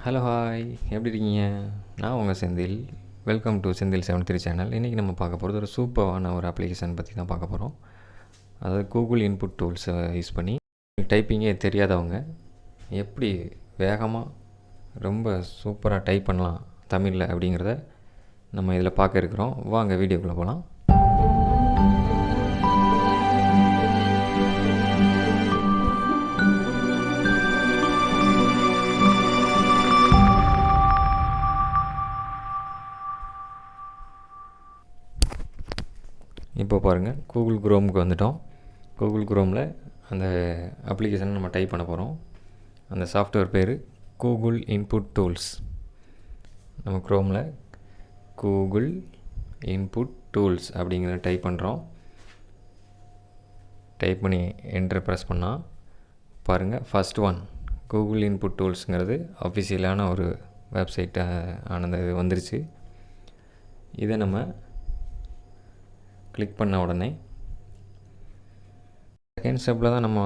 Hello hi, எப்படி இருக்கீங்க? நான் உங்கள் Senthil. Welcome to Senthil 73 channel. இன்றைக்கி நம்ம பார்க்க போகிறது ஒரு சூப்பரான ஒரு அப்ளிகேஷன் பற்றி தான் பார்க்க போகிறோம். அதாவது கூகுள் இன்புட் டூல்ஸை யூஸ் பண்ணி டைப்பிங்கே தெரியாதவங்க எப்படி வேகமாக ரொம்ப சூப்பராக டைப் பண்ணலாம் தமிழில் அப்படிங்கிறத நம்ம இதில் பார்க்க இருக்கிறோம். வாங்க வீடியோக்குள்ளே போகலாம். இப்போ பாருங்கள், கூகுள் குரோமுக்கு வந்துட்டோம். கூகுள் குரோமில் அந்த அப்ளிகேஷனை நம்ம டைப் பண்ண போகிறோம். அந்த சாஃப்ட்வேர் பேர் கூகுள் இன்புட் டூல்ஸ். நம்ம குரோமில் கூகுள் இன்புட் டூல்ஸ் அப்படிங்கிறத டைப் பண்ணுறோம். டைப் பண்ணி என்டர் ப்ரெஸ் பண்ணால் பாருங்கள், ஃபஸ்ட் ஒன் கூகுள் இன்புட் டூல்ஸுங்கிறது அஃபிஷியலான ஒரு வெப்சைட் ஆனது வந்துருச்சு. இதை நம்ம கிளிக் பண்ண உடனே செகண்ட் ஸ்டெப்பில் தான் நம்ம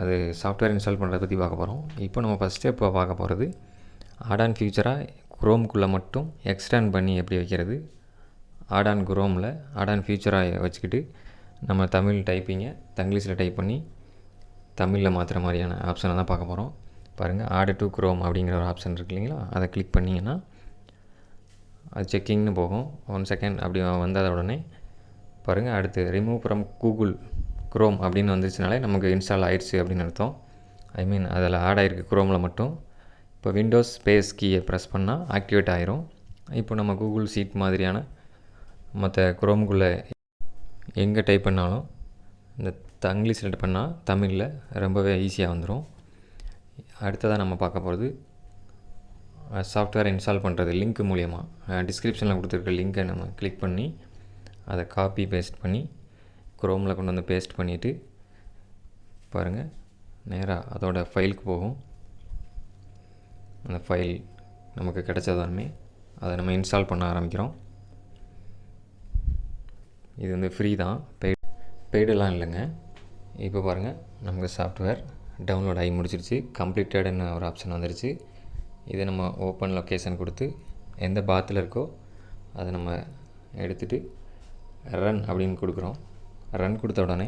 அது சாஃப்ட்வேர் இன்ஸ்டால் பண்ணுறதை பற்றி பார்க்க போகிறோம். இப்போ நம்ம ஃபஸ்ட் ஸ்டெப்பை பார்க்க போகிறது ஆட் ஆன் ஃபியூச்சராக குரோம்குள்ளே மட்டும் எக்ஸ்டெண்ட் பண்ணி எப்படி வைக்கிறது. ஆட் ஆன் குரோமில் ஆட் ஆன் ஃபியூச்சராக வச்சுக்கிட்டு நம்ம தமிழ் டைப்பிங்கை தங்கிலீஷில் டைப் பண்ணி தமிழில் மாற்றுற மாதிரியான ஆப்ஷனை தான் பார்க்க போகிறோம். பாருங்கள், ஆட் டு குரோம் அப்படிங்கிற ஒரு ஆப்ஷன் இருக்கு இல்லைங்களா, அதை கிளிக் பண்ணிங்கன்னா அது செக்கிங்னு போகும். 1 செகண்ட் அப்படி வந்தத உடனே பாருங்கள், அடுத்து ரிமூவ் ஃப்ரம் கூகுள் குரோம் அப்படின்னு வந்துச்சுனாலே நமக்கு இன்ஸ்டால் ஆயிடுச்சு அப்படின்னு அர்த்தம். அதில் ஆட் ஆகிருக்கு குரோமில் மட்டும். இப்போ விண்டோஸ் ஸ்பேஸ் கீயை ப்ரெஸ் பண்ணால் ஆக்டிவேட் ஆயிரும். இப்போ நம்ம கூகுள் ஷீட் மாதிரியான மற்ற குரோமுக்குள்ளே எங்கே டைப் பண்ணாலும் இந்த தங்கிலீஷில் டைப் பண்ணால் தமிழில் ரொம்பவே ஈஸியாக வந்துடும். அடுத்ததாக நம்ம பார்க்க போகிறது சாஃப்ட்வேர் இன்ஸ்டால் பண்ணுறது லிங்க் மூலியமாக டிஸ்கிரிப்ஷனில் கொடுத்துருக்க லிங்க்கை நம்ம கிளிக் பண்ணி அதை காப்பி பேஸ்ட் பண்ணி குரோமில் கொண்டு வந்து பேஸ்ட் பண்ணிவிட்டு பாருங்கள், நேராக அதோட ஃபைலுக்கு போகும். அந்த ஃபைல் நமக்கு கிடைச்சதாலுமே அதை நம்ம இன்ஸ்டால் பண்ண ஆரம்பிக்கிறோம். இது ஃப்ரீ தான், பெய்டெல்லாம் இல்லைங்க. இப்போ பாருங்கள், நமக்கு சாஃப்ட்வேர் டவுன்லோட் ஆகி முடிச்சிருச்சு. கம்ப்ளீட்டட்னு ஒரு ஆப்ஷன் வந்துருச்சு. இதை நம்ம ஓப்பன் லொக்கேஷன் கொடுத்து எந்த பாத்தில் இருக்கோ அதை நம்ம எடுத்துகிட்டு ரன் அப்படின்னு கொடுக்குறோம். ரன் கொடுத்த உடனே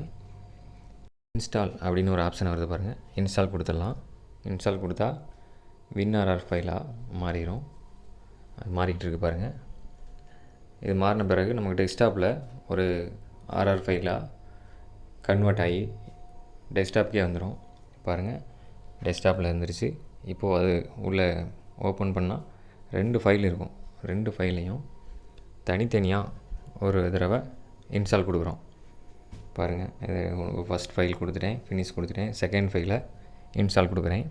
இன்ஸ்டால் அப்படின்னு ஒரு ஆப்ஷன் வருது பாருங்கள், இன்ஸ்டால் கொடுத்துடலாம். இன்ஸ்டால் கொடுத்தா WinRR ஃபைலாக மாறிடும். அது மாறிக்கிட்டு இருக்குது பாருங்கள். இது மாறின பிறகு நமக்கு டெஸ்க்டாப்பில் ஒரு RR ஃபைலாக கன்வெர்ட் ஆகி டெஸ்க்டாப்கே வந்துடும். பாருங்கள், டெஸ்க்டாப்பில் இருந்துருச்சு. இப்போது அது உள்ளே ஓப்பன் பண்ணால் 2 ஃபைல் இருக்கும். 2 ஃபைலையும் தனித்தனியாக ஒரு தடவை இன்ஸ்டால் கொடுக்குறோம். பாருங்கள், இது ஃபஸ்ட் ஃபைல் கொடுத்துட்டேன், ஃபினிஷ் கொடுத்துட்டேன். செகண்ட் ஃபைலை இன்ஸ்டால் கொடுக்குறேன்,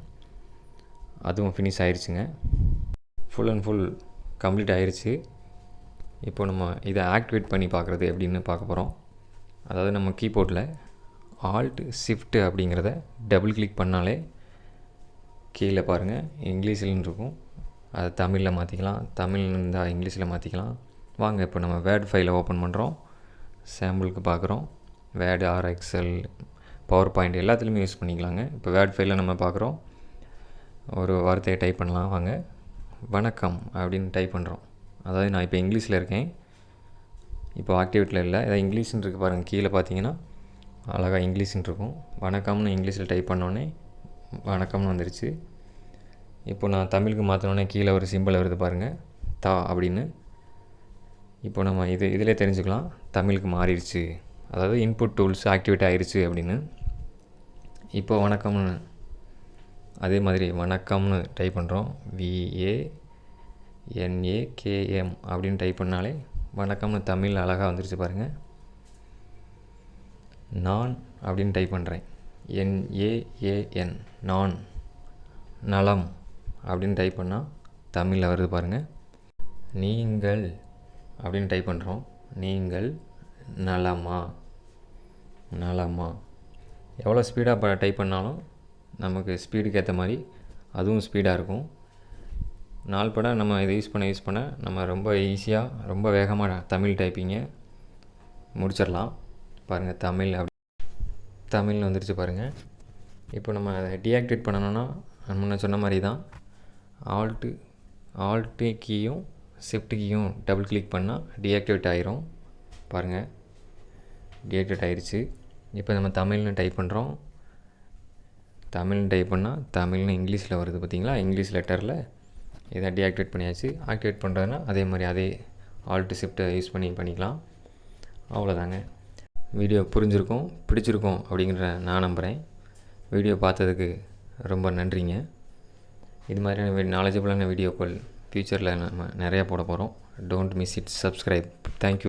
அதுவும் ஃபினிஷ் ஆயிடுச்சுங்க. ஃபுல் அண்ட் ஃபுல் கம்ப்ளீட் ஆயிடுச்சு. இப்போ நம்ம இதை ஆக்டிவேட் பண்ணி பார்க்குறது எப்படின்னு பார்க்க போகிறோம். அதாவது நம்ம கீபோர்டில் ஆல்ட் ஷிஃப்ட் அப்படிங்கிறத டபுள் கிளிக் பண்ணாலே கீழே பாருங்கள் இங்கிலீஷில்னு இருக்கும். அதை தமிழில் மாற்றிக்கலாம், தமிழ் இருந்தால் இங்கிலீஷில் மாற்றிக்கலாம். வாங்க, இப்போ நம்ம வேர்ட் ஃபைலை ஓப்பன் பண்ணுறோம். சாம்பிளுக்கு பார்க்குறோம். வேர்டு, எக்ஸல், பவர் பாயிண்ட் எல்லாத்துலேயுமே யூஸ் பண்ணிக்கலாங்க. இப்போ வேர்ட் ஃபைலில் நம்ம பார்க்குறோம். ஒரு வார்த்தையை டைப் பண்ணலாம். வாங்க, வணக்கம் அப்படின்னு டைப் பண்ணுறோம். அதாவது நான் இப்போ இங்கிலீஷில் இருக்கேன், இப்போ ஆக்டிவேட்டில் இல்லை. இதை இங்கிலீஷ்னு இருக்குது பாருங்கள், கீழே பார்த்தீங்கன்னா அழகாக இங்கிலீஷ்னு இருக்கும். வணக்கம்னு இங்கிலீஷில் டைப் பண்ணோன்னே வணக்கம்னு வந்துருச்சு. இப்போ நான் தமிழுக்கு மாற்றினோன்னே கீழே ஒரு சிம்பிள் வருது பாருங்கள், தா அப்படின்னு. இப்போ நம்ம இதிலே தெரிஞ்சுக்கலாம் தமிழுக்கு மாறிடுச்சு, அதாவது இன்புட் டூல்ஸ் ஆக்டிவேட் ஆகிடுச்சு அப்படின்னு. இப்போ வணக்கம்னு அதே மாதிரி வணக்கம்னு டைப் பண்ணுறோம். VANAKM அப்படின்னு டைப் பண்ணாலே வணக்கம்னு தமிழ் அழகாக வந்துருச்சு பாருங்கள். நான் அப்படின்னு டைப் பண்ணுறேன், NAAN நான், நலம் அப்படின்னு டைப் பண்ணால் தமிழில் வருது பாருங்கள். நீங்கள் அப்படின்னு டைப் பண்ணுறோம், நீங்கள் நலமா, நலமா. எவ்வளோ ஸ்பீடாக டைப் பண்ணாலும் நமக்கு ஸ்பீடுக்கு ஏற்ற மாதிரி அதுவும் ஸ்பீடாக இருக்கும். நாள்பட நம்ம இதை யூஸ் பண்ண நம்ம ரொம்ப ஈஸியாக ரொம்ப வேகமாக தமிழ் டைப்பிங்கை முடிச்சிடலாம். பாருங்கள், தமிழ்னு வந்துருச்சு பாருங்கள். இப்போ நம்ம அதை டீஆக்டிவேட் பண்ணணுன்னா முன்ன சொன்ன மாதிரி தான் ஆல்ட்டு கீயும் ஷிஃப்ட் கீயும் டபுள் கிளிக் பண்ணால் டீஆக்டிவேட் ஆயிரும். பாருங்கள், டீஆக்டிவேட் ஆயிடுச்சு. இப்போ நம்ம தமிழ்னு டைப் பண்ணுறோம். தமிழ்னு டைப் பண்ணால் தமிழ்னு இங்கிலீஷில் வருது பார்த்தீங்களா, இங்கிலீஷ் லெட்டரில். இதை டீஆக்டிவேட் பண்ணியாச்சு. ஆக்டிவேட் பண்ணுறதுனா அதே மாதிரி அதே ஆல்ட்டு ஷிஃப்ட்டை யூஸ் பண்ணிக்கலாம். அவ்வளோதாங்க. வீடியோ புரிஞ்சிருக்கும், பிடிச்சிருக்கும் அப்படிங்கிற நான் நம்புகிறேன். வீடியோ பார்த்ததுக்கு ரொம்ப நன்றிங்க. இது மாதிரியான நாலேஜபிளான வீடியோக்கள் ஃப்யூச்சரில் நம்ம நிறையா போட போகிறோம். Don't miss it. Subscribe. Thank you.